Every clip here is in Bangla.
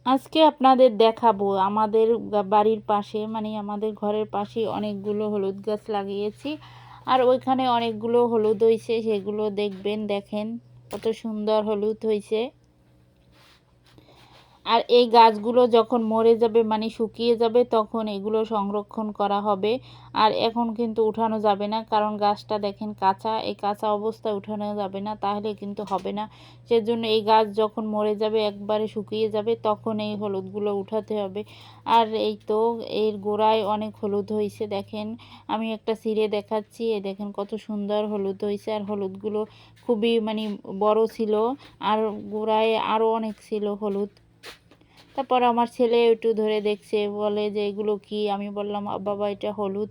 আজকে আপনাদের দেখাবো আমাদের বাড়ির পাশে মানে আমাদের ঘরের পাশে অনেকগুলো হলুদ গাছ লাগিয়েছি। আর ওইখানে অনেকগুলো হলুদ হয়েছে, সেগুলো দেখবেন। দেখেন কত সুন্দর হলুদ হয়েছে। আর এই গাছগুলো যখন মরে যাবে মানে শুকিয়ে যাবে তখন এগুলো সংরক্ষণ করা হবে। আর এখন কিন্তু উঠানো যাবে না, কারণ গাছটা দেখেন কাঁচা, এই কাঁচা অবস্থায় উঠানো যাবে না, তাহলে কিন্তু হবে না। সেজন্য এই গাছ যখন মরে যাবে একবারে শুকিয়ে যাবে তখন এই হলুদগুলো উঠাতে হবে। আর এই তো এর গোড়ায় অনেক হলুদ হয়েছে, দেখেন আমি একটা ছিঁড়ে দেখাচ্ছি। এই দেখেন কত সুন্দর হলুদ হয়েছে। আর হলুদগুলো খুবই মানে বড় ছিল, আর গোড়ায় আরও অনেক ছিল হলুদ। তারপর আমার ছেলে একটু ধরে দেখছে, বলে যে এগুলো কি? আমি বললাম বাবা এটা হলুদ।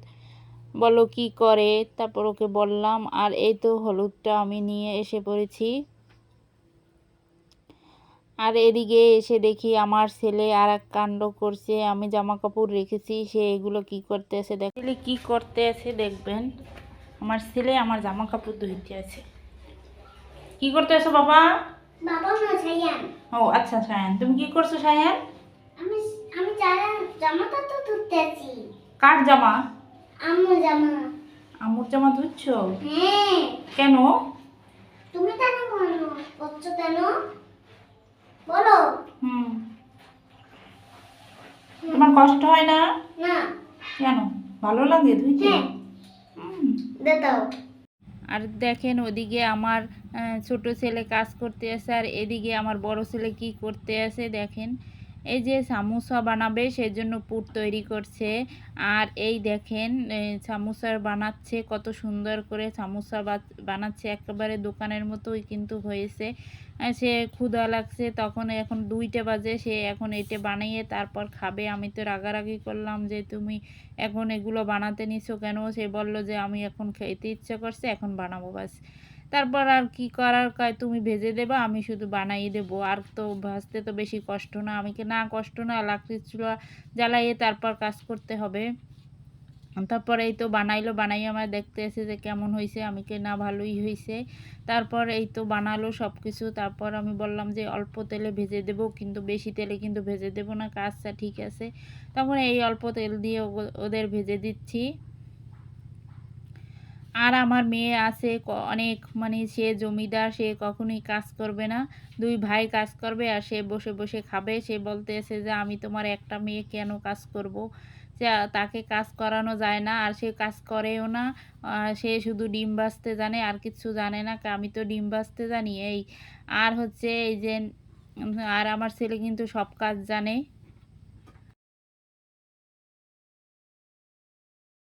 বলো কি করে? তারপর ওকে বললাম। আর এই তো হলুদটা আমি নিয়ে এসে পড়েছি। আর এদিকে এসে দেখি আমার ছেলে আর এক কাণ্ড করছে। আমি জামা কাপড় রেখেছি, সে এগুলো কি করতে আছে দেখলে, কি করতে আছে দেখবেন। আমার ছেলে আমার জামা কাপড় ধুইতে আছে। কি করতে আছো বাবা? বাবা না সায়ান। ও আচ্ছা সায়ান, তুমি কি করছো সায়ান? আমি আমি জামাটা তো ধুতে আছি। কার জামা? আম্মু জামা। আম্মুর জামা ধুচ্ছো? হ্যাঁ। কেন? তুমি কেন করছো কেন বলো? হুম, তোমার কষ্ট হয় না? না। কেন? ভালো লাগে ধুইতে? হ্যাঁ। দাও। আর দেখেন ওদিকে আমার ছোট ছেলে কাজ করতে আছে, আর এদিকে আমার বড় ছেলে কি করতে আছে দেখেন। এই যে সামোসা বানাবে সেজন্য পুর তৈরি করছে। আর এই দেখেন সামোসার বানাচ্ছে, কত সুন্দর করে সামোসা বানাচ্ছে, একেবারে দোকানের মতোই কিন্তু হয়েছে। সে ক্ষুধা লাগছে তখন, এখন 2টা বাজে, সে এখন এটা বানিয়ে তারপর খাবে। আমি তো রাগারাগি করলাম যে তুমি এখন এগুলো বানাতে নিছো কেন? সে বলল যে আমি এখন খেতে ইচ্ছা করছে, এখন বানাবো বাস। তারপর আর কি করার, কয় তুমি ভেজে দেবা, আমি শুধু বানাই দেবো। আর তো ভাজতে তো বেশি কষ্ট না। আমি কি না কষ্ট না, লাকড়ির চুলা জ্বালাইয়ে তারপর কাজ করতে হবে। তারপর এই তো বানাইলো, বানাই আমার দেখতে এসে যে কেমন হয়েছে। আমি কি না ভালোই হয়েছে। তারপর এই তো বানালো সব কিছু। তারপর আমি বললাম যে অল্প তেলে ভেজে দেব, কিন্তু বেশি তেলে কিন্তু ভেজে দেব না। কাজটা ঠিক আছে। তখন এই অল্প তেল দিয়ে ওদের ভেজে দিচ্ছি। আর আমার মেয়ে আছে অনেক, মানে সে জমিদার, সে কখনোই কাজ করবে না। 2 ভাই কাজ করবে আর সে বসে বসে খাবে। সে বলতেছে যে আমি তোমার একটা মেয়ে কেন কাজ করব? যে তাকে কাজ করানো যায় না, আর সে কাজ করেও না। সে শুধু ডিম ভাজতে জানে, আর কিছু জানে না। আমি তো ডিম ভাজতে জানি এই। আর হচ্ছে এই যে আর আমার ছেলে কিন্তু সব কাজ জানে।